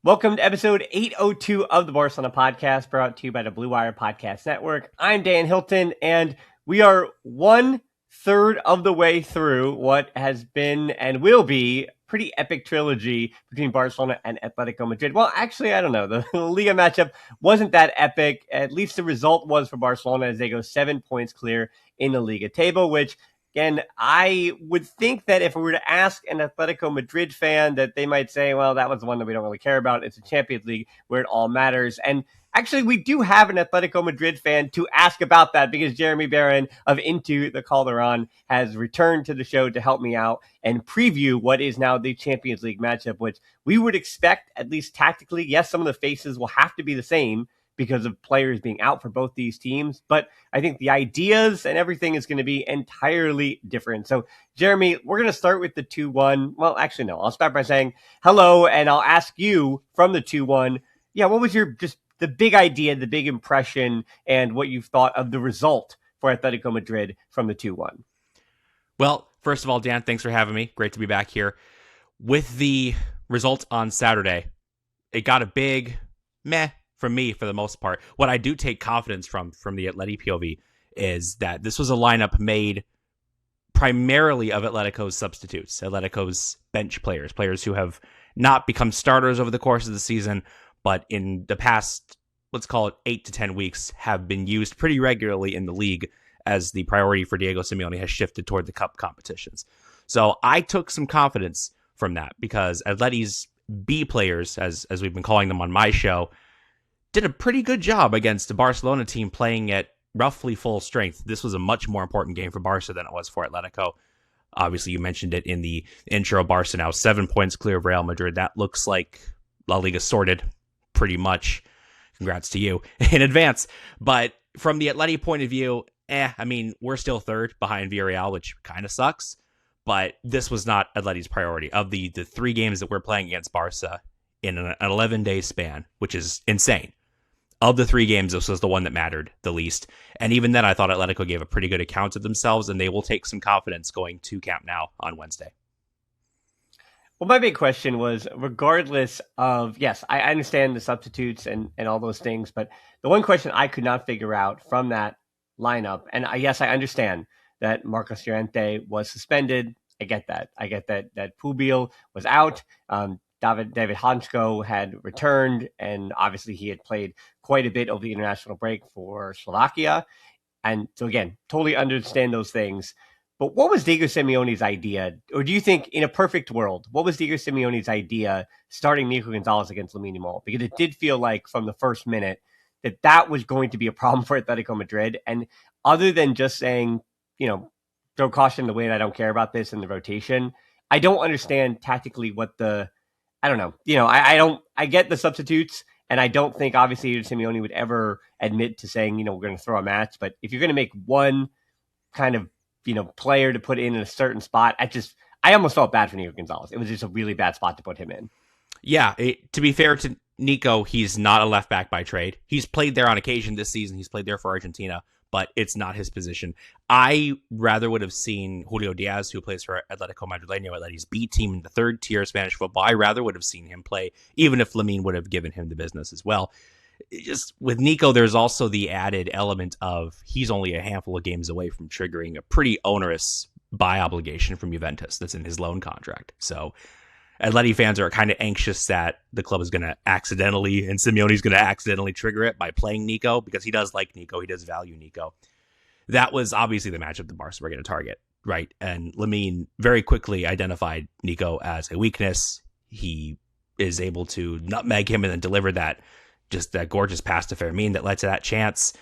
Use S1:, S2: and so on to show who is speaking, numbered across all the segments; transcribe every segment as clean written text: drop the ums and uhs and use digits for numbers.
S1: Welcome to episode 802 of the Barcelona podcast, brought to you by the Blue Wire Podcast Network. I'm Dan Hilton, and we are 1/3 of the way through what has been and will be a pretty epic trilogy between Barcelona and Atletico Madrid. Well, actually, I don't know. The Liga matchup wasn't that epic. At least the result was for Barcelona as they go 7 points clear in the Liga table, which again, I would think that if we were to ask an Atletico Madrid fan, that they might say, well, that was the one that we don't really care about. It's a Champions League where it all matters. And actually, we do have an Atletico Madrid fan to ask about that because Jeremy Beren of Into the Calderon has returned to the show to help me out and preview what is now the Champions League matchup, which we would expect, at least tactically. Yes, some of the faces will have to be the same because of players being out for both these teams. But I think the ideas and everything is going to be entirely different. So, Jeremy, we're going to start with the 2-1. Well, actually, no. I'll start by saying hello, and I'll ask you from the 2-1. Yeah, what was just the big idea, the big impression, and what you've thought of the result for Atletico Madrid from the 2-1?
S2: Well, first of all, Dan, thanks for having me. Great to be back here. With the result on Saturday, it got a big meh from me for the most part. What I do take confidence from the Atleti POV is that this was a lineup made primarily of Atletico's substitutes, Atletico's bench players who have not become starters over the course of the season, but in the past, let's call it 8 to 10 weeks, have been used pretty regularly in the league as the priority for Diego Simeone has shifted toward the cup competitions. So I took some confidence from that because Atleti's B players, as we've been calling them on my show, did a pretty good job against the Barcelona team playing at roughly full strength. This was a much more important game for Barca than it was for Atletico. Obviously, you mentioned it in the intro. Barca now 7 points clear of Real Madrid. That looks like La Liga sorted pretty much. Congrats to you in advance. But from the Atleti point of view, we're still third behind Villarreal, which kind of sucks. But this was not Atleti's priority. Of the 3 games that we're playing against Barca in an 11-day span, which is insane. Of the 3 games, this was the one that mattered the least. And even then, I thought Atletico gave a pretty good account of themselves, and they will take some confidence going to Camp Nou on Wednesday.
S1: Well, my big question was, regardless of, yes, I understand the substitutes and all those things, but the one question I could not figure out from that lineup, and yes, I understand that Marcos Llorente was suspended. I get that. That Pubil was out. David Hansko had returned, and obviously he had played quite a bit over the international break for Slovakia. And so, again, totally understand those things. But what was Diego Simeone's idea? Or do you think, in a perfect world, what was Diego Simeone's idea starting Nico Gonzalez against Lamine Yamal? Because it did feel like from the first minute that was going to be a problem for Atletico Madrid. And other than just saying, throw caution to the wind, I don't care about this in the rotation, I don't understand tactically what I don't know. I get the substitutes, and I don't think, obviously, Simeone would ever admit to saying, we're going to throw a match. But if you're going to make one kind of, player to put in a certain spot, I almost felt bad for Nico Gonzalez. It was just a really bad spot to put him in.
S2: Yeah, to be fair to Nico, he's not a left back by trade. He's played there on occasion this season. He's played there for Argentina, but it's not his position. I rather would have seen Julio Diaz, who plays for Atlético Madrileño, Atleti's B team in the 3rd tier Spanish football. I rather would have seen him play, even if Lamine would have given him the business as well. Just with Nico, there's also the added element of he's only a handful of games away from triggering a pretty onerous buy obligation from Juventus that's in his loan contract. So Atleti fans are kind of anxious that the club is going to accidentally, and Simeone's going to accidentally trigger it by playing Nico, because he does like Nico. He does value Nico. That was obviously the matchup the Barca were going to target, right? And Lamine very quickly identified Nico as a weakness. He is able to nutmeg him and then deliver that gorgeous pass to Fermin that led to that chance.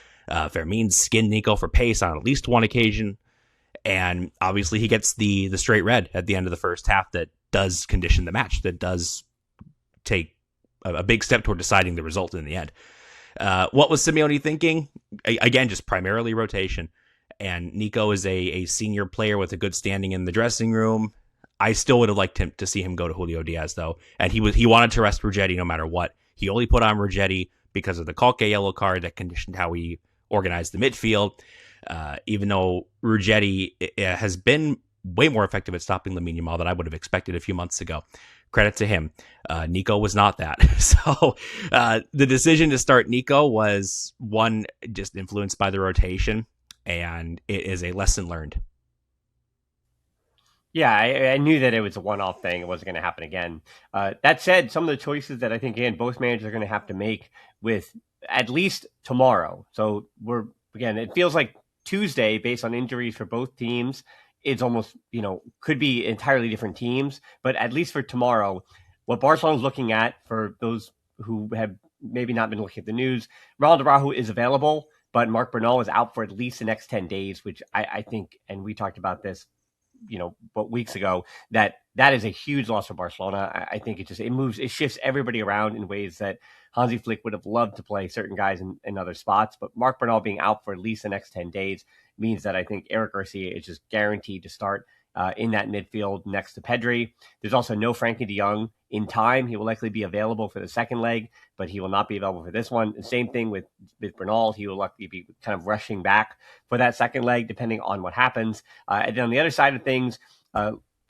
S2: Fermin skinned Nico for pace on at least one occasion. And obviously he gets the straight red at the end of the first half that does condition the match, that does take a big step toward deciding the result in the end. What was Simeone thinking? Again, just primarily rotation. And Nico is a senior player with a good standing in the dressing room. I still would have liked him to see him go to Julio Diaz, though. And he wanted to rest Ruggeri no matter what. He only put on Ruggeri because of the Colque yellow card that conditioned how he organized the midfield. Even though Ruggeri has been way more effective at stopping Lamine Yamal than I would have expected a few months ago. Credit to him. Nico was not that. So the decision to start Nico was one just influenced by the rotation, and it is a lesson learned.
S1: Yeah, I knew that it was a one-off thing. It wasn't going to happen again. That said, some of the choices that I think, again, both managers are going to have to make with at least tomorrow. So it feels like Tuesday, based on injuries for both teams, it's almost, could be entirely different teams. But at least for tomorrow, what Barcelona's looking at, for those who have maybe not been looking at the news, Ronald Araujo is available, but Marc Bernal is out for at least the next 10 days, which I think, and we talked about this but weeks ago, that is a huge loss for Barcelona. I think it shifts everybody around in ways that Hansi Flick would have loved to play certain guys in other spots. But Marc Bernal being out for at least the next 10 days means that I think Eric Garcia is just guaranteed to start in that midfield next to Pedri. There's also no Frankie de Jong in time. He will likely be available for the second leg, but he will not be available for this one. The same thing with Bernal. He will likely be kind of rushing back for that second leg, depending on what happens. And then on the other side of things,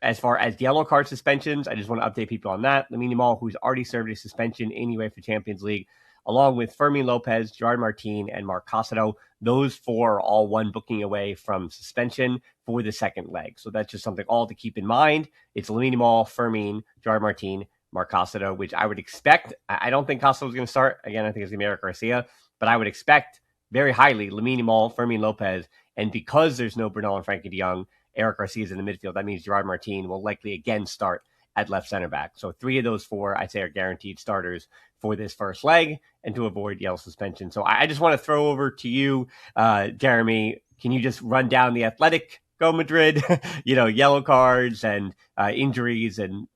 S1: as far as yellow card suspensions, I just want to update people on that. Lamine Yamal, who's already served a suspension anyway for Champions League, along with Fermin Lopez, Gerard Martin, and Marc Casado. Those four are all one booking away from suspension for the second leg. So that's just something all to keep in mind. It's Lamine Yamal, Fermin, Gerard Martin, Marc Casado, which I would expect. I don't think Casado is going to start. Again, I think it's going to be Eric Garcia. But I would expect very highly Lamine Yamal, Fermin Lopez. And because there's no Bernal and Frankie de Jong, Eric Garcia is in the midfield. That means Gerard Martin will likely again start at left center back. So 3 of those 4, I'd say, are guaranteed starters for this first leg and to avoid yellow suspension. So I just want to throw over to you, Jeremy. Can you just run down the Atletico Madrid, yellow cards and injuries, and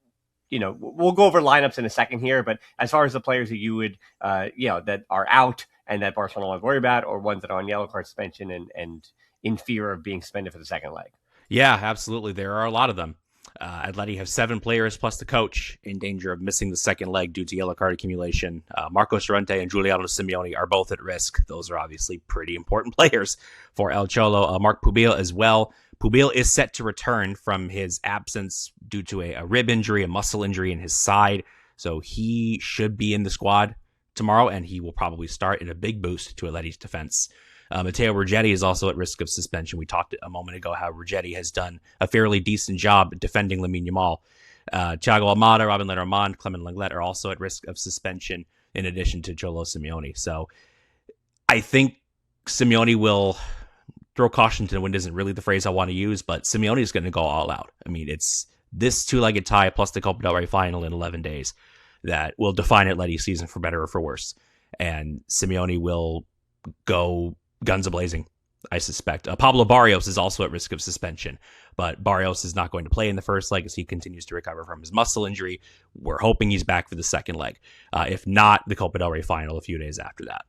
S1: we'll go over lineups in a second here. But as far as the players that you would, that are out and that Barcelona will worry about, or ones that are on yellow card suspension and in fear of being suspended for the second leg.
S2: Yeah, absolutely. There are a lot of them. Atleti have 7 players plus the coach in danger of missing the second leg due to yellow card accumulation. Marcos Llorente and Julian Simeone are both at risk. Those are obviously pretty important players for El Cholo. Marc Pubil as well. Pubil is set to return from his absence due to a rib injury, a muscle injury in his side. So he should be in the squad tomorrow, and he will probably start in a big boost to Atleti's defense. Matteo Ruggetti is also at risk of suspension. We talked a moment ago how Ruggetti has done a fairly decent job defending Lamine Yamal. Thiago Almada, Robin Lenormand, Clement Lenglet are also at risk of suspension, in addition to Cholo Simeone. So I think Simeone will throw caution to the wind, isn't really the phrase I want to use, but Simeone is going to go all out. I mean, it's this 2-legged tie plus the Copa del Rey final in 11 days that will define Atleti's season for better or for worse. And Simeone will go guns a-blazing, I suspect. Pablo Barrios is also at risk of suspension, but Barrios is not going to play in the first leg as he continues to recover from his muscle injury. We're hoping he's back for the second leg. If not, the Copa del Rey final a few days after that.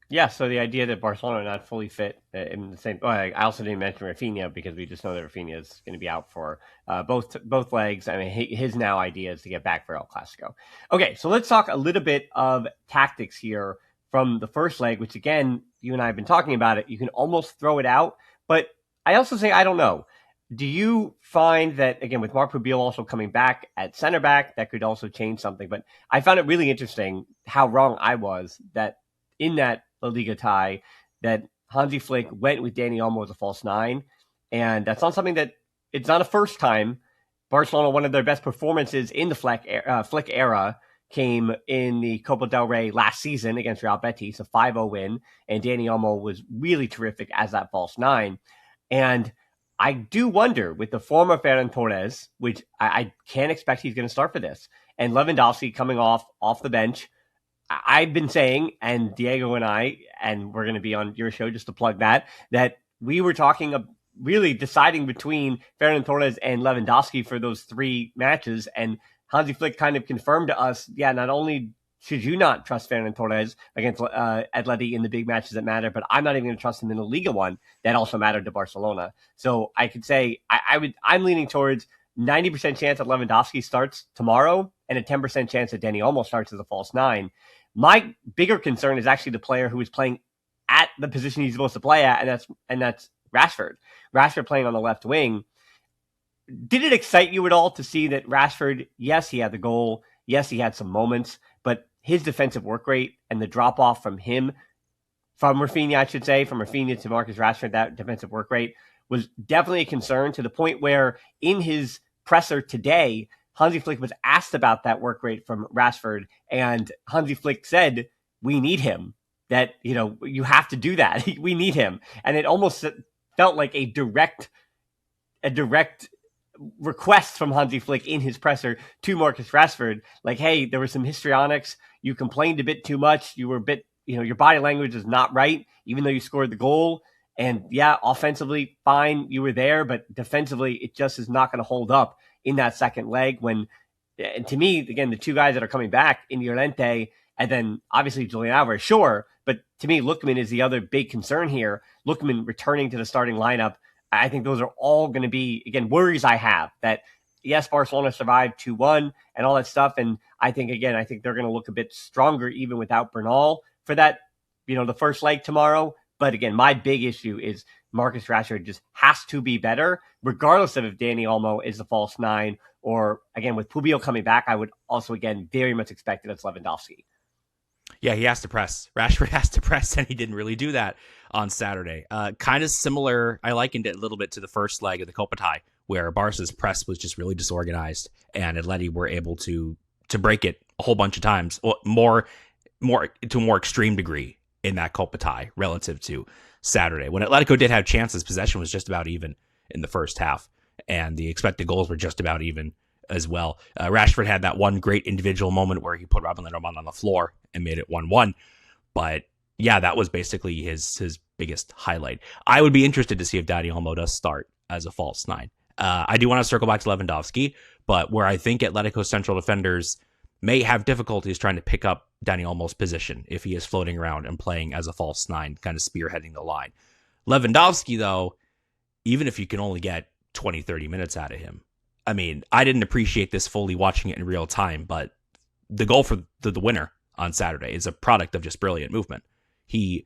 S1: Yeah, so the idea that Barcelona are not fully fit in the same... I also didn't mention Rafinha because we just know that Rafinha is going to be out for both legs. I mean, his now idea is to get back for El Clasico. Okay, so let's talk a little bit of tactics here from the first leg, which, again, you and I have been talking about it. You can almost throw it out, but I also say, I don't know. Do you find that, again, with Marc Pubil also coming back at center back, that could also change something? But I found it really interesting how wrong I was that in that La Liga tie, that Hansi Flick went with Dani Olmo as a false 9. And that's not something that, it's not a first time. Barcelona, one of their best performances in the Flick era, came in the Copa del Rey last season against Real Betis, a 5-0 win, and Dani Olmo was really terrific as that false 9. And I do wonder, with the form of Ferran Torres, which I can't expect he's going to start for this, and Lewandowski coming off the bench, I've been saying, and Diego and I, and we're going to be on your show just to plug that we were talking of really deciding between Ferran Torres and Lewandowski for those 3 matches, and Hansi Flick kind of confirmed to us, not only should you not trust Ferran Torres against Atleti in the big matches that matter, but I'm not even going to trust him in the Liga One that also mattered to Barcelona. So I could say I'm leaning towards 90% chance that Lewandowski starts tomorrow and a 10% chance that Dani Olmo starts as a false 9. My bigger concern is actually the player who is playing at the position he's supposed to play at, and that's Rashford. Rashford playing on the left wing. did it excite you at all to see that Rashford, yes, he had the goal, yes, he had some moments, but his defensive work rate and the drop off from him, from Rafinha, I should say, from Rafinha to Marcus Rashford, that defensive work rate was definitely a concern, to the point where in his presser today, Hansi Flick was asked about that work rate from Rashford, and Hansi Flick said, we need him. That, you have to do that. We need him. And it almost felt like a direct request from Hansi Flick in his presser to Marcus Rashford. Like, hey, there was some histrionics. You complained a bit too much. You were a bit, your body language is not right, even though you scored the goal. And yeah, offensively, fine, you were there, but defensively, it just is not going to hold up in that second leg. And to me, again, the two guys that are coming back in Llorente, and then obviously Julian Alvarez, sure, but to me, Lookman is the other big concern here. Lookman returning to the starting lineup, I think those are all going to be, again, worries I have that, yes, Barcelona survived 2-1 and all that stuff. And I think they're going to look a bit stronger even without Bernal for that, the first leg tomorrow. But again, my big issue is Marcus Rashford just has to be better, regardless of if Dani Olmo is the false nine, or again, with Pubil coming back, I would also, again, very much expect that it's Lewandowski.
S2: Yeah, he has to press. Rashford has to press, and he didn't really do that on Saturday. Kind of similar, I likened it a little bit to the first leg of the Copa tie, where Barca's press was just really disorganized, and Atleti were able to break it a whole bunch of times, more to a more extreme degree in that Copa tie relative to Saturday. When Atletico did have chances, possession was just about even in the first half, and the expected goals were just about even as well. Rashford had that one great individual moment where he put Robin Lindemann on the floor and made it 1-1. But yeah, that was basically his biggest highlight. I would be interested to see if Dani Olmo does start as a false nine. I do want to circle back to Lewandowski, but where I think Atletico's central defenders may have difficulties trying to pick up Dani Olmo's position if he is floating around and playing as a false nine, kind of spearheading the line. Lewandowski, though, even if you can only get 20, 30 minutes out of him, I mean, I didn't appreciate this fully watching it in real time, but the goal for the winner on Saturday is a product of just brilliant movement. He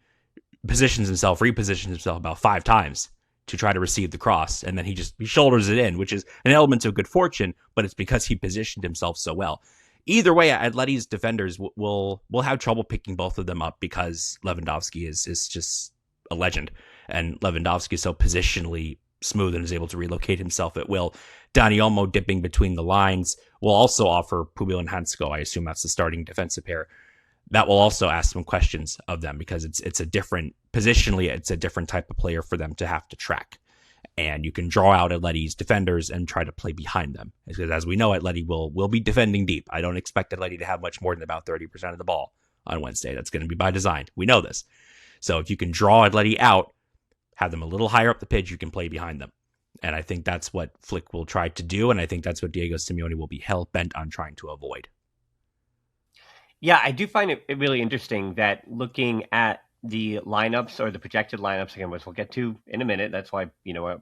S2: repositions himself about 5 times to try to receive the cross, and then he shoulders it in, which is an element of good fortune, but it's because he positioned himself so well. Either way, Atleti's defenders will have trouble picking both of them up because Lewandowski is just a legend, and Lewandowski is so positionally smooth and is able to relocate himself at will. Dani Olmo dipping between the lines will also offer Pubil and Hansko, I assume that's the starting defensive pair. That will also ask some questions of them because it's a different, positionally, it's a different type of player for them to have to track. And you can draw out Atleti's defenders and try to play behind them. Because as we know, Atleti will be defending deep. I don't expect Atleti to have much more than about 30% of the ball on Wednesday. That's going to be by design. We know this. So if you can draw Atleti out, have them a little higher up the pitch, you can play behind them. And I think that's what Flick will try to do, and I think that's what Diego Simeone will be hell-bent on trying to avoid.
S1: Yeah, I do find it really interesting that looking at the lineups or the projected lineups, again, which we'll get to in a minute. That's why,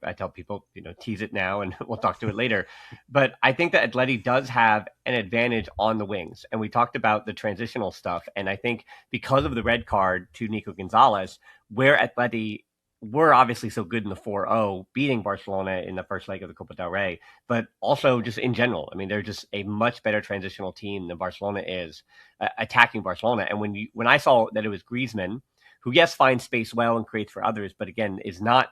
S1: I tell people, tease it now and we'll talk to it later. But I think that Atleti does have an advantage on the wings. And we talked about the transitional stuff. And I think because of the red card to Nico Gonzalez, where Atleti were obviously so good in the 4-0, beating Barcelona in the first leg of the Copa del Rey, but also just in general. I mean, they're just a much better transitional team than Barcelona is attacking Barcelona. And when I saw that it was Griezmann, who, yes, finds space well and creates for others, but again, is not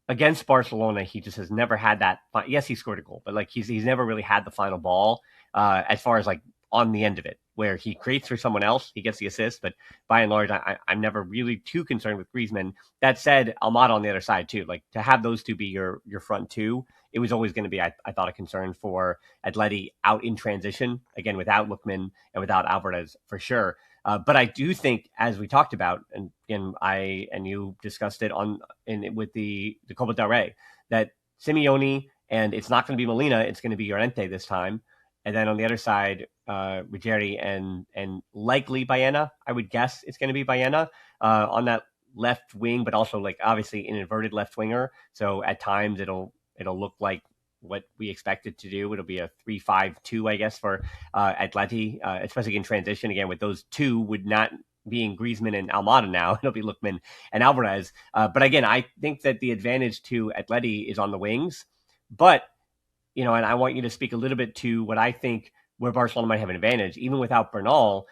S1: against Barcelona. He just has never had that. Yes, he scored a goal, but he's never really had the final ball as far as on the end of it, where he creates for someone else, he gets the assist. But by and large, I'm never really too concerned with Griezmann. That said, Almada on the other side too. To have those two be your front two, it was always going to be, I thought, a concern for Atleti out in transition, again, without Lookman and without Alvarez for sure. But I do think, as we talked about, and again, I and you discussed it with the Copa del Rey, that Simeone, and it's not going to be Molina, it's going to be Llorente this time. And then on the other side, Ruggieri and likely Baena, I would guess it's going to be Baena on that left wing, but also obviously an inverted left winger. So at times it'll look like what we expect it to do. It'll be a 3-5-2, I guess, for Atleti, especially in transition. Again, with those two would not being Griezmann and Almada now. It'll be Lookman and Alvarez. But again, I think that the advantage to Atleti is on the wings. But and I want you to speak a little bit to what I think where Barcelona might have an advantage, even without Bernal.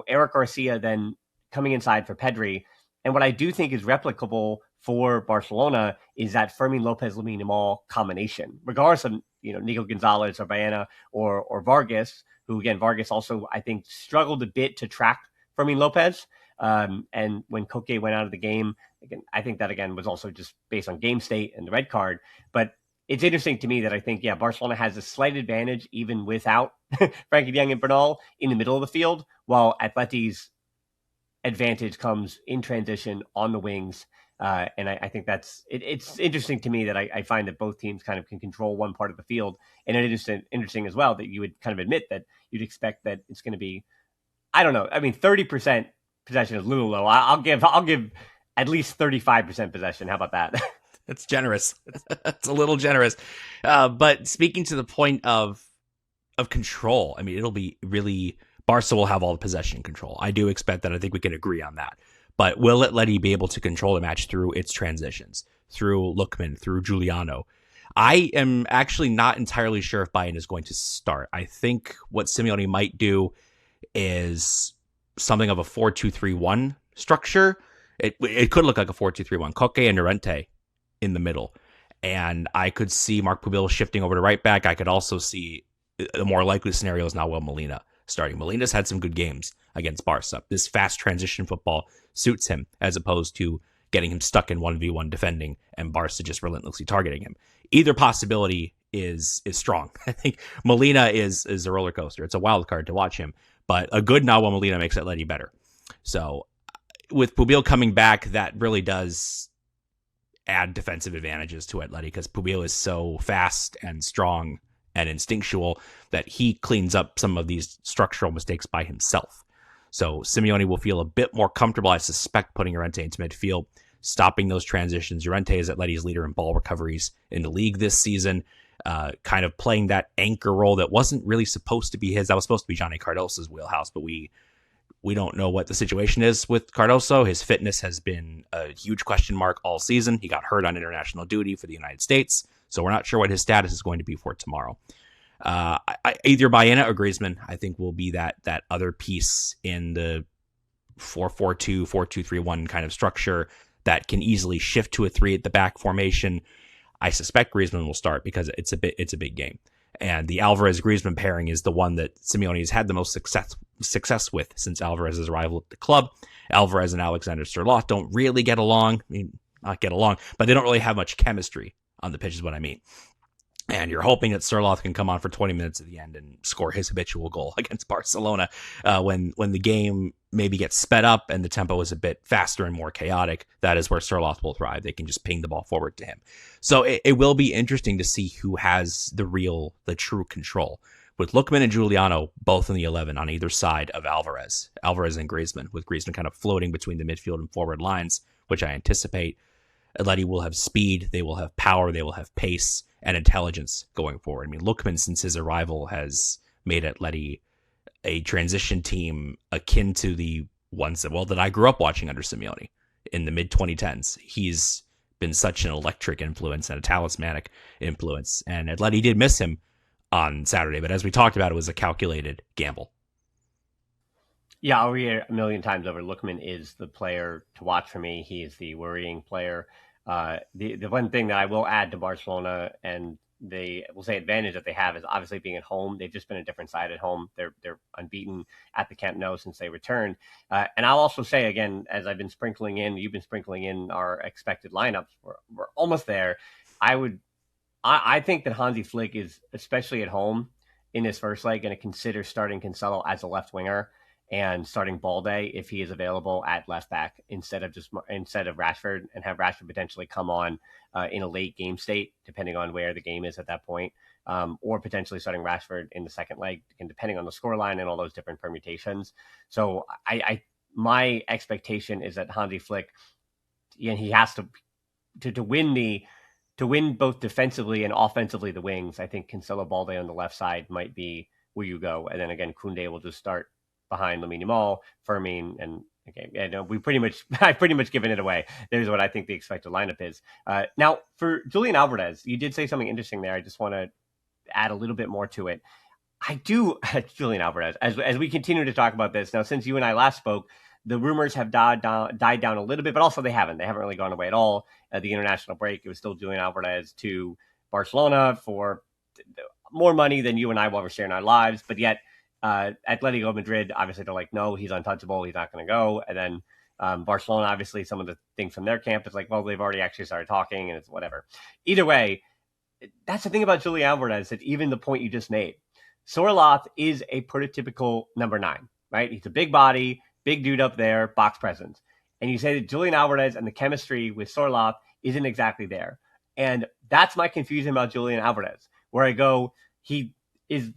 S1: Eric Garcia then coming inside for Pedri, and what I do think is replicable for Barcelona is that Fermin Lopez Lamine Yamal combination, regardless of Nico Gonzalez or Baena or Vargas, who again Vargas also I think struggled a bit to track Fermin Lopez. And when Koke went out of the game, again, I think that again was also just based on game state and the red card. But it's interesting to me that I think, Barcelona has a slight advantage even without Frankie de Jong and Bernal in the middle of the field, while Atleti's advantage comes in transition on the wings. And I think it's interesting to me that I find that both teams kind of can control one part of the field. And it is interesting as well that you would kind of admit that you'd expect that it's going to be, I don't know. I mean, 30% possession is a little low. I'll give at least 35% possession. How about that?
S2: It's generous. It's a little generous. But speaking to the point of control, I mean, it'll be really, Barca will have all the possession control. I do expect that. I think we can agree on that. But will Atleti be able to control the match through its transitions, through Lookman, through Giuliano? I am actually not entirely sure if Bayern is going to start. I think what Simeone might do is something of a 4-2-3-1 structure. It could look like a 4-2-3-1. Koke and Llorente in the middle. And I could see Marc Pubil shifting over to right back. I could also see the more likely scenario is Nahuel Molina starting. Molina's had some good games against Barca. This fast transition football suits him as opposed to getting him stuck in 1v1 defending and Barca just relentlessly targeting him. Either possibility is strong. I think Molina is a roller coaster. It's a wild card to watch him, but a good Nahuel Molina makes Atleti better. So with Pubil coming back, that really does add defensive advantages to Atleti because Pubil is so fast and strong and instinctual that he cleans up some of these structural mistakes by himself. So Simeone will feel a bit more comfortable, I suspect, putting Llorente into midfield, stopping those transitions. Llorente is Atleti's leader in ball recoveries in the league this season, kind of playing that anchor role that wasn't really supposed to be his. That was supposed to be Johnny Cardoso's wheelhouse, but we don't know what the situation is with Cardoso. His fitness has been a huge question mark all season. He got hurt on international duty for the United States, so we're not sure what his status is going to be for tomorrow. Either Baena or Griezmann, I think, will be that other piece in the 4-4-2, 4-2-3-1 kind of structure that can easily shift to a 3 at the back formation. I suspect Griezmann will start because it's a big game. And the Alvarez-Griezmann pairing is the one that Simeone has had the most success with since Alvarez's arrival at the club. Alvarez and Alexander Sørloth don't really get along. I mean, not get along, but they don't really have much chemistry on the pitch is what I mean. And you're hoping that Sørloth can come on for 20 minutes at the end and score his habitual goal against Barcelona when the game maybe gets sped up and the tempo is a bit faster and more chaotic. That is where Sørloth will thrive. They can just ping the ball forward to him. So it will be interesting to see who has the true control. With Lookman and Giuliano both in the 11 on either side of Alvarez and Griezmann, with Griezmann kind of floating between the midfield and forward lines, which I anticipate Atleti will have speed, they will have power, they will have pace and intelligence going forward. I mean, Lookman, since his arrival, has made Atleti a transition team akin to the ones that I grew up watching under Simeone in the mid-2010s. He's been such an electric influence and a talismanic influence, and Atleti did miss him on Saturday, but as we talked about, it was a calculated gamble.
S1: Yeah, I'll read it a million times over. Lookman is the player to watch for me. He is the worrying player. The one thing that I will add to Barcelona and we'll say advantage that they have is obviously being at home. They've just been a different side at home. They're unbeaten at the Camp Nou since they returned. And I'll also say again, as you've been sprinkling in our expected lineups. We're almost there. I think that Hansi Flick is, especially at home in his first leg, going to consider starting Cancelo as a left winger and starting Balde if he is available at left back instead of Rashford, and have Rashford potentially come on in a late game state, depending on where the game is at that point, or potentially starting Rashford in the second leg, and depending on the scoreline and all those different permutations. So my expectation is that Hansi Flick, he has to win both defensively and offensively the wings. I think Cancelo Balde on the left side might be where you go, and then again Koundé will just start behind Lamine Yamal, Fermin, and I've pretty much given it away. There's what I think the expected lineup is. Now, for Julian Alvarez, you did say something interesting there. I just want to add a little bit more to it. I do, Julian Alvarez, as we continue to talk about this now, since you and I last spoke, the rumors have died down a little bit, but also they haven't really gone away at all. At the international break, it was still Julian Alvarez to Barcelona for more money than you and I will ever share in our lives. But yet, Atletico Madrid, obviously, they're like, no, he's untouchable. He's not going to go. And then Barcelona, obviously, some of the things from their camp is like, well, they've already actually started talking, and it's whatever. Either way, that's the thing about Julian Alvarez, that even the point you just made, Sorloth is a prototypical number 9, right? He's a big body, big dude up there, box presence. And you say that Julian Alvarez and the chemistry with Sorloth isn't exactly there. And that's my confusion about Julian Alvarez, where I go, he is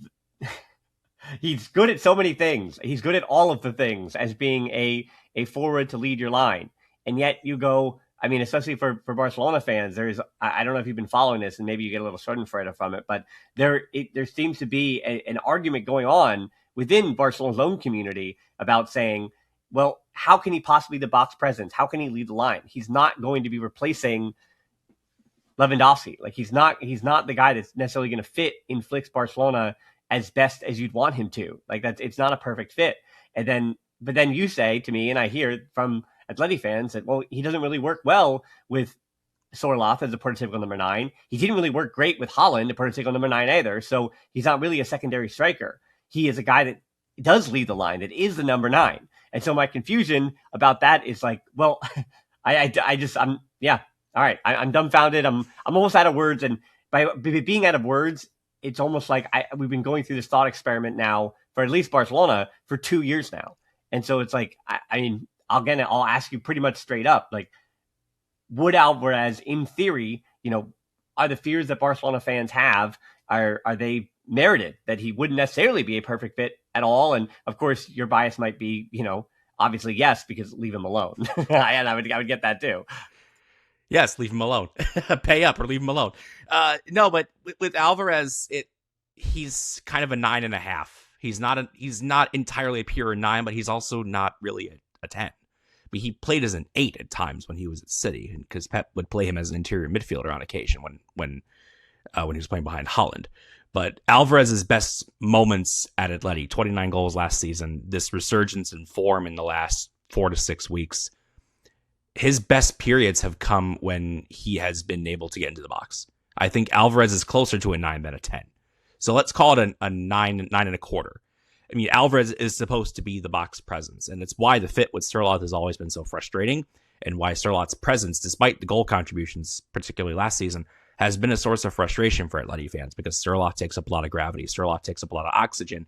S1: he's good at so many things. He's good at all of the things as being a forward to lead your line. And yet you go, I mean, especially for Barcelona fans, I don't know if you've been following this, and maybe you get a little schadenfreude from it, but there seems to be an argument going on within Barcelona's own community about saying, well, how can he possibly be the box presence? How can he lead the line? He's not going to be replacing Lewandowski. Like, he's not the guy that's necessarily going to fit in Flick's Barcelona as best as you'd want him to. Like, it's not a perfect fit. But then you say to me, and I hear from Atleti fans, that, well, he doesn't really work well with Sorloth as a prototypical number 9. He didn't really work great with Holland, a prototypical number 9 either. So he's not really a secondary striker. He is a guy that does lead the line, that is the number 9. And so my confusion about that is like, well, I'm dumbfounded. I'm almost out of words. And by being out of words, it's almost like we've been going through this thought experiment now for at least Barcelona for 2 years now. And so it's like, I'll ask you pretty much straight up, like, would Alvarez, in theory, are the fears that Barcelona fans have, are they merited, that he wouldn't necessarily be a perfect fit at all? And of course, your bias might be, obviously yes, because leave him alone. And I would get that too.
S2: Yes, leave him alone. Pay up or leave him alone. No, but with Alvarez, he's kind of a 9.5. He's not entirely a pure 9, but he's also not really a 10. I mean, he played as an 8 at times when he was at City, because Pep would play him as an interior midfielder on occasion when he was playing behind Holland. But Alvarez's best moments at Atleti, 29 goals last season, this resurgence in form in the last 4 to 6 weeks, his best periods have come when he has been able to get into the box. I think Alvarez is closer to a 9 than a 10. So let's call it a 9.25. I mean, Alvarez is supposed to be the box presence, and it's why the fit with Sorloth has always been so frustrating, and why Sorloth's presence, despite the goal contributions, particularly last season, has been a source of frustration for Atleti fans, because Sorloth takes up a lot of gravity. Sorloth takes up a lot of oxygen.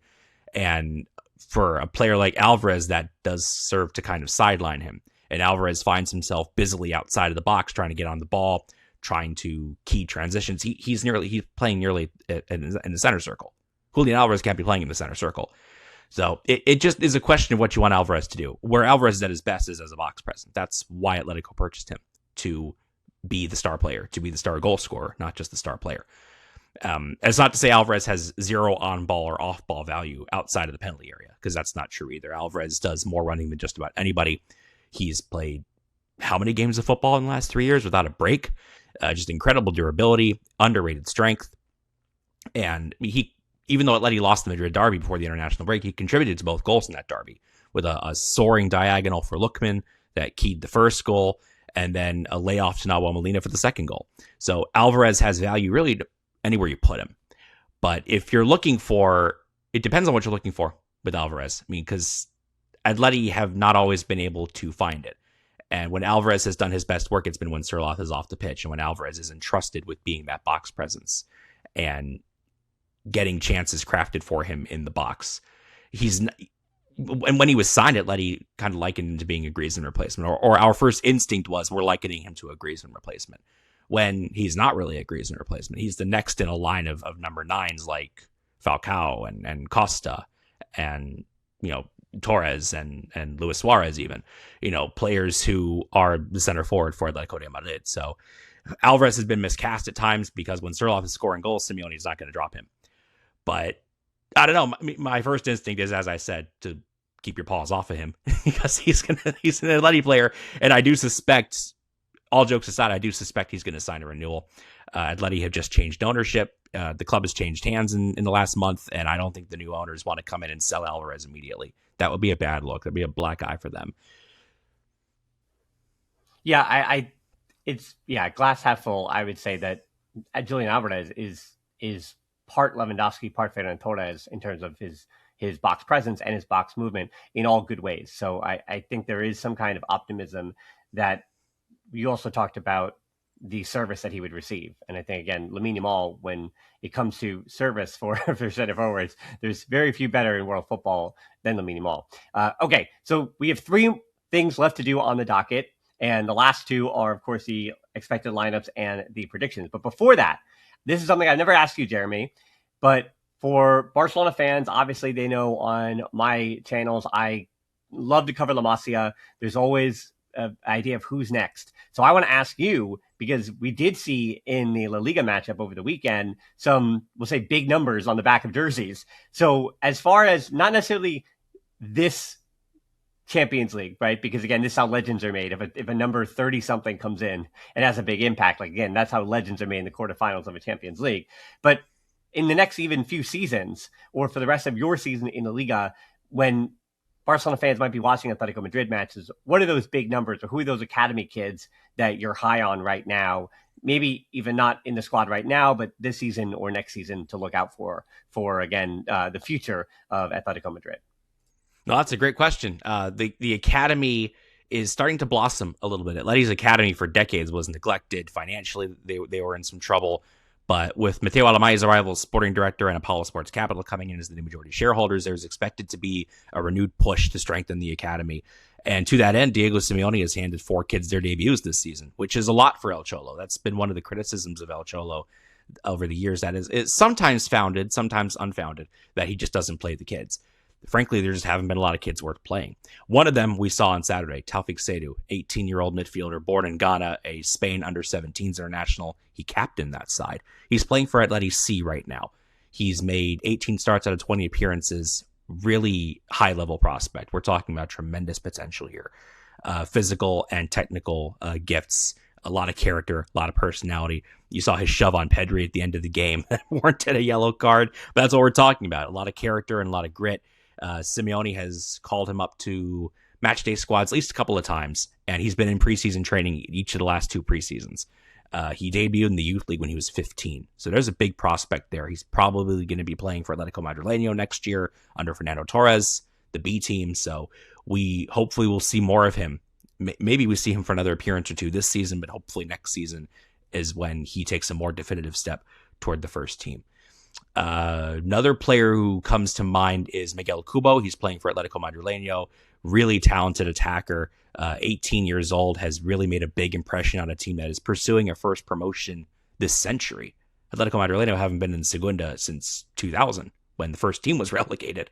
S2: And for a player like Alvarez, that does serve to kind of sideline him. And Alvarez finds himself busily outside of the box, trying to get on the ball, trying to key transitions. He's playing nearly in the center circle. Julian Alvarez can't be playing in the center circle. So it just is a question of what you want Alvarez to do. Where Alvarez is at his best is as a box presence. That's why Atletico purchased him, to be the star player, to be the star goal scorer, not just the star player. It's not to say Alvarez has zero on-ball or off-ball value outside of the penalty area, because that's not true either. Alvarez does more running than just about anybody. He's played how many games of football in the last 3 years without a break? Just incredible durability, underrated strength. And even though Atleti lost the Madrid derby before the international break, he contributed to both goals in that derby, with a soaring diagonal for Lookman that keyed the first goal, and then a layoff to Nahuel Molina for the second goal. So Alvarez has value really anywhere you put him. But if you're looking for, it depends on what you're looking for with Alvarez. I mean, because Atleti have not always been able to find it. And when Alvarez has done his best work, it's been when Sorloth is off the pitch, and when Alvarez is entrusted with being that box presence and getting chances crafted for him in the box. And when he was signed, Atleti kind of likened him to being a Griezmann replacement, or our first instinct was we're likening him to a Griezmann replacement, when he's not really a Griezmann replacement. He's the next in a line of number 9s like Falcao and Costa and, Torres and Luis Suarez even, players who are the center forward for Atletico de Madrid. So Alvarez has been miscast at times, because when Sorloth is scoring goals, Simeone is not going to drop him. But I don't know. My first instinct is, as I said, to keep your paws off of him, because he's an Atleti player, and I do suspect, all jokes aside, I do suspect he's going to sign a renewal. Atleti have just changed ownership. The club has changed hands in the last month, and I don't think the new owners want to come in and sell Alvarez immediately. That would be a bad look. That'd be a black eye for them.
S1: Yeah, it's glass half full. I would say that Julian Alvarez is part Lewandowski, part Ferran Torres in terms of his box presence and his box movement in all good ways. So I think there is some kind of optimism that you also talked about the service that he would receive. And I think, again, Lamine Yamal, when it comes to service for center forwards, there's very few better in world football than Lamine Yamal. Okay, so we have 3 things left to do on the docket. And the last 2 are, of course, the expected lineups and the predictions. But before that, this is something I never asked you, Jeremy. But for Barcelona fans, obviously they know on my channels, I love to cover La Masia. There's always an idea of who's next. So I want to ask you, because we did see in the La Liga matchup over the weekend some, we'll say, big numbers on the back of jerseys. So as far as not necessarily this Champions League, right? Because again, this is how legends are made. If a number 30 something comes in and has a big impact, like again, that's how legends are made in the quarterfinals of a Champions League. But in the next even few seasons, or for the rest of your season in the Liga, when Barcelona fans might be watching Atletico Madrid matches, what are those big numbers, or who are those academy kids that you're high on right now? Maybe even not in the squad right now, but this season or next season to look out for again, the future of Atletico Madrid.
S2: No, that's a great question. The academy is starting to blossom a little bit. Atleti's academy for decades was neglected financially. They were in some trouble. But with Mateo Alamaya's arrival as sporting director and Apollo Sports Capital coming in as the new majority shareholders, there's expected to be a renewed push to strengthen the academy. And to that end, Diego Simeone has handed 4 kids their debuts this season, which is a lot for El Cholo. That's been one of the criticisms of El Cholo over the years. That is, it's sometimes founded, sometimes unfounded, that he just doesn't play the kids. Frankly, there just haven't been a lot of kids worth playing. One of them we saw on Saturday, Taufik Saidu, 18-year-old midfielder born in Ghana, a Spain under-17s international. He captained that side. He's playing for Atleti C right now. He's made 18 starts out of 20 appearances. Really high-level prospect. We're talking about tremendous potential here. Physical and technical gifts, a lot of character, a lot of personality. You saw his shove on Pedri at the end of the game that warranted a yellow card. But that's what we're talking about. A lot of character and a lot of grit. Simeone has called him up to matchday squads at least a couple of times, and he's been in preseason training each of the last 2 preseasons. He debuted in the youth league when he was 15. So there's a big prospect there. He's probably going to be playing for Atlético Madrileño next year under Fernando Torres, the B team. So we hopefully will see more of him. Maybe we see him for another appearance or 2 this season, but hopefully next season is when he takes a more definitive step toward the first team. Another player who comes to mind is Miguel Kubo. He's playing for Atlético Madrileño. Really talented attacker. 18 years old, has really made a big impression on a team that is pursuing a first promotion this century. Atlético Madrileño haven't been in Segunda since 2000, when the first team was relegated.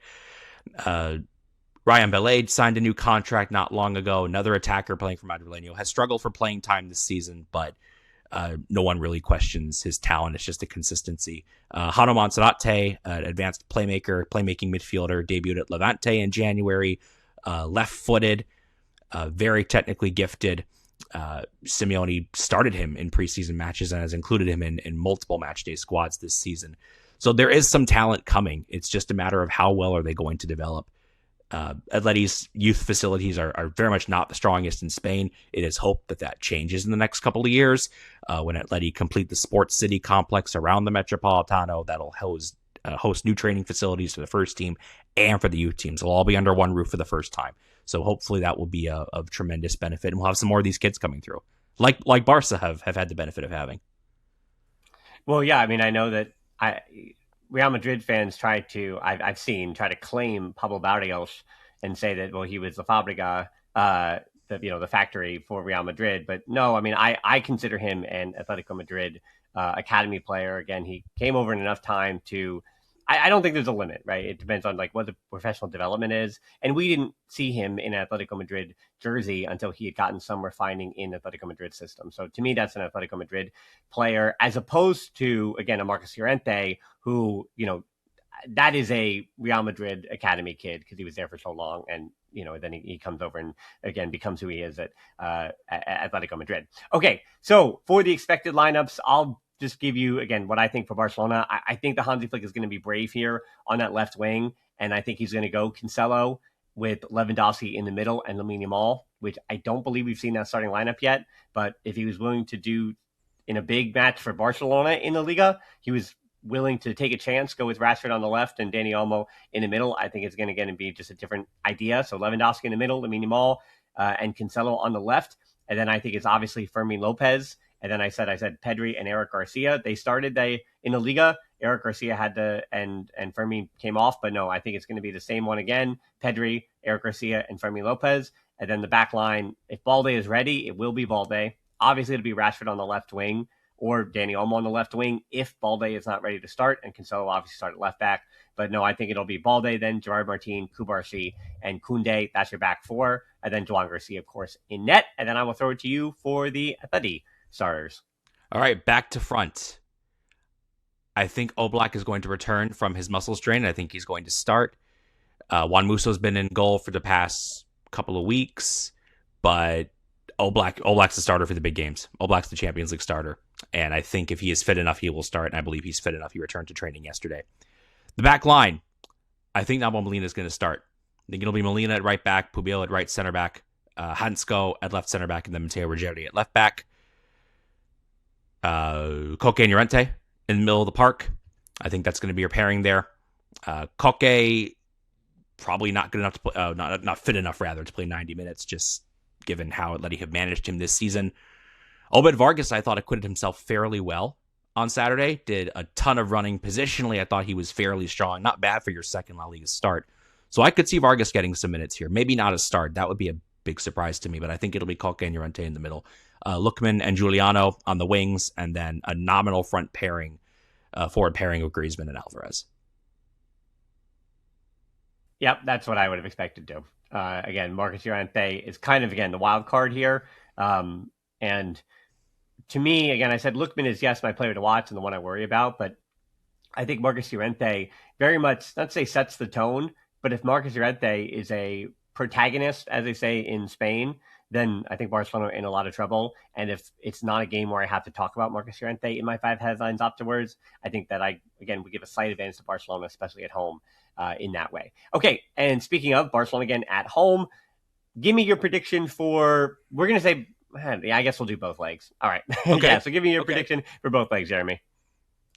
S2: Ryan Belade signed a new contract not long ago. Another attacker playing for Madrileño. Has struggled for playing time this season, but no one really questions his talent. It's just a consistency. Hano Monserrate, an advanced playmaking midfielder, debuted at Levante in January. Left-footed, very technically gifted. Simeone started him in preseason matches and has included him in multiple matchday squads this season. So there is some talent coming. It's just a matter of how well are they going to develop. Atleti's youth facilities are very much not the strongest in Spain. It is hoped that changes in the next couple of years when Atleti complete the Sports City complex around the Metropolitano. That'll host new training facilities for the first team and for the youth teams. They'll all be under one roof for the first time. So hopefully that will be of tremendous benefit, and we'll have some more of these kids coming through, like Barca have had the benefit of having.
S1: Well, yeah, I mean, I know that Real Madrid fans I've seen try to claim Pablo Barrios and say that, well, he was the Fábrica, the factory for Real Madrid. But no, I mean, I consider him an Atletico Madrid academy player. Again, he came over in enough time to, I don't think there's a limit, right? It depends on like what the professional development is. And we didn't see him in an Atletico Madrid jersey until he had gotten some refining in the Atletico Madrid system. So to me, that's an Atletico Madrid player, as opposed to, again, a Marcos Llorente, who, that is a Real Madrid academy kid because he was there for so long. And, then he comes over and again becomes who he is at Atletico Madrid. Okay, so for the expected lineups, I'll just give you, again, what I think for Barcelona. I think the Hansi Flick is going to be brave here on that left wing, and I think he's going to go Cancelo with Lewandowski in the middle and Lamine Yamal, which I don't believe we've seen that starting lineup yet. But if he was willing to do in a big match for Barcelona in the Liga, he was willing to take a chance, go with Rashford on the left and Dani Olmo in the middle. I think it's going to be just a different idea. So Lewandowski in the middle, Lamine Yamal, and Cancelo on the left. And then I think it's obviously Fermin Lopez. And then I said Pedri and Eric Garcia. They started in the Liga. Eric Garcia had and Fermin came off, but no, I think it's going to be the same one again. Pedri, Eric Garcia, and Fermin Lopez. And then the back line, if Balde is ready, it will be Balde. Obviously, it'll be Rashford on the left wing or Dani Olmo on the left wing if Balde is not ready to start, and Cancelo obviously start at left back. But no, I think it'll be Balde, then Gerard Martin, Kubarsi, and Koundé. That's your back four. And then Joan Garcia, of course, in net. And then I will throw it to you for the Atleti starters.
S2: All right, back to front. I think Oblak is going to return from his muscle strain. I think he's going to start. Juan Musso's been in goal for the past couple of weeks, but Oblak's the starter for the big games. Oblak's the Champions League starter. And I think if he is fit enough, he will start. And I believe he's fit enough. He returned to training yesterday. The back line, I think Nabil Molina is going to start. I think it'll be Molina at right back, Pubil at right center back, Hansko at left center back, and then Matteo Ruggeri at left back. Koke and Llorente in the middle of the park. I think that's going to be your pairing there. Koke probably not good enough to play, not fit enough rather to play 90 minutes, just given how Atleti have managed him this season. Obed Vargas, I thought, acquitted himself fairly well on Saturday. Did a ton of running positionally. I thought he was fairly strong. Not bad for your second La Liga start. So I could see Vargas getting some minutes here. Maybe not a start. That would be a big surprise to me, but I think it'll be Koke and Llorente in the middle. Lookman and Giuliano on the wings, and then a nominal forward pairing of Griezmann and Alvarez.
S1: Yep, that's what I would have expected to. Again, Marcus Llorente is kind of, again, the wild card here. And to me, again, I said Lookman is, yes, my player to watch and the one I worry about, but I think Marcus Llorente very much, not to say sets the tone, but if Marcus Llorente is a protagonist, as they say in Spain, then I think Barcelona are in a lot of trouble. And if it's not a game where I have to talk about Marcus Llorente in my 5 headlines afterwards, I think that we give a slight advantage to Barcelona, especially at home, in that way. Okay, and speaking of Barcelona again at home, give me your prediction for, we're going to say, yeah, I guess we'll do both legs. All right.
S2: Okay.
S1: Yeah, so give me your prediction for both legs, Jeremy.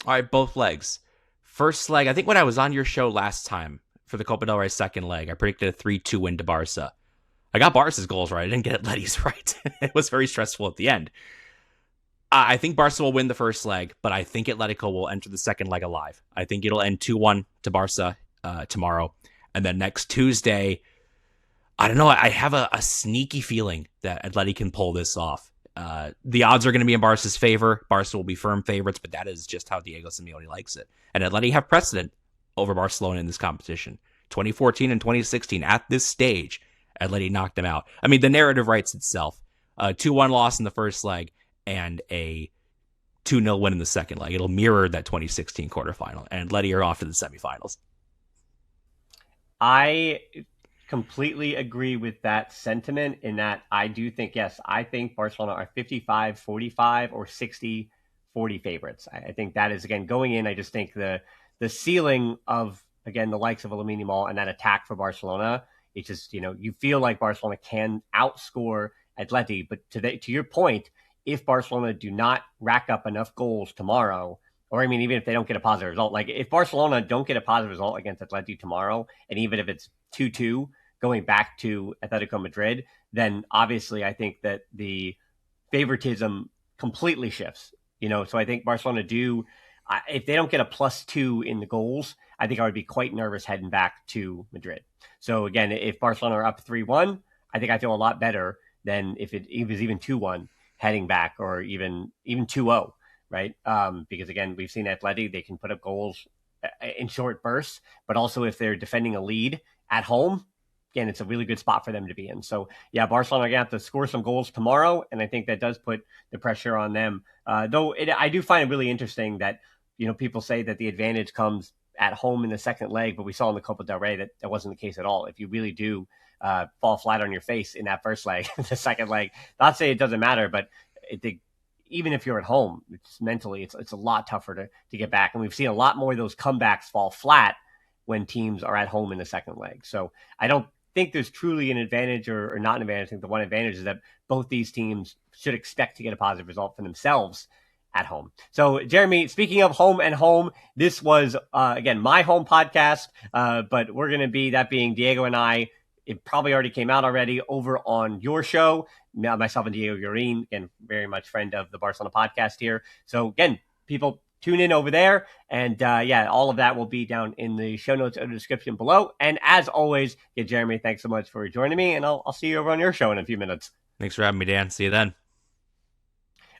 S2: All right, both legs. First leg, I think when I was on your show last time for the Copa del Rey second leg, I predicted a 3-2 win to Barca. I got Barca's goals right. I didn't get Atleti's right. It was very stressful at the end. I think Barca will win the first leg, but I think Atletico will enter the second leg alive. I think it'll end 2-1 to Barca tomorrow. And then next Tuesday, I don't know, I have a sneaky feeling that Atleti can pull this off. The odds are going to be in Barca's favor. Barca will be firm favorites, but that is just how Diego Simeone likes it. And Atleti have precedent over Barcelona in this competition. 2014 and 2016, at this stage, Atleti knocked them out. I mean, the narrative writes itself. 2-1 loss in the first leg and a 2-0 win in the second leg. It'll mirror that 2016 quarterfinal, and Atleti are off to the semifinals.
S1: I completely agree with that sentiment in that I do think, yes, I think Barcelona are 55-45 or 60-40 favorites. I think that is, again, going in, I just think the ceiling of, again, the likes of Lamine Yamal and that attack for Barcelona, it's just, you feel like Barcelona can outscore Atleti. But to your point, if Barcelona do not rack up enough goals tomorrow, or I mean, even if they don't get a positive result, like if Barcelona don't get a positive result against Atleti tomorrow, and even if it's 2-2 going back to Atletico Madrid, then obviously I think that the favoritism completely shifts. So I think Barcelona if they don't get a +2 in the goals, I think I would be quite nervous heading back to Madrid. So again, if Barcelona are up 3-1, I think I feel a lot better than if it was even 2-1 heading back, or even 2-0. Right? Because again, we've seen Atleti, they can put up goals in short bursts, but also if they're defending a lead at home, again, it's a really good spot for them to be in. So yeah, Barcelona are going to have to score some goals tomorrow, and I think that does put the pressure on them. Though I do find it really interesting that, people say that the advantage comes at home in the second leg, but we saw in the Copa del Rey that wasn't the case at all. If you really do fall flat on your face in that first leg, the second leg, not say it doesn't matter, but even if you're at home, it's mentally, it's a lot tougher to get back. And we've seen a lot more of those comebacks fall flat when teams are at home in the second leg. So I don't think there's truly an advantage or not an advantage. I think the one advantage is that both these teams should expect to get a positive result for themselves at home. So, Jeremy, speaking of home and home, this was, again, my home podcast, but we're going to be, that being Diego and I, it probably already came out already over on your show, myself and Diego Gurin, again, very much friend of the Barcelona podcast here. So, again, people tune in over there. And all of that will be down in the show notes or the description below. And as always, Jeremy, thanks so much for joining me. And I'll see you over on your show in a few minutes.
S2: Thanks for having me, Dan. See you then.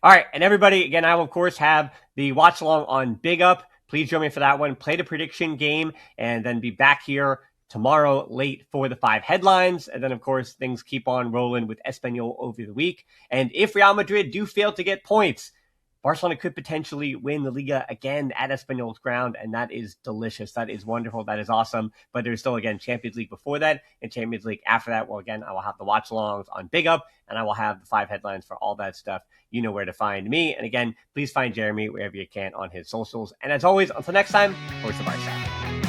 S1: All right. And everybody, again, I will, of course, have the watch along on BigUp. Please join me for that one. Play the prediction game and then be back here tomorrow late for the 5 headlines. And then, of course, things keep on rolling with Espanyol over the week. And if Real Madrid do fail to get points, Barcelona could potentially win the Liga again at Espanyol's ground, and that is delicious. That is wonderful. That is awesome. But there's still, again, Champions League before that and Champions League after that. Well, again, I will have the watch-alongs on BigUp, and I will have the 5 headlines for all that stuff. You know where to find me. And again, please find Jeremy wherever you can on his socials. And as always, until next time, Forza Barca.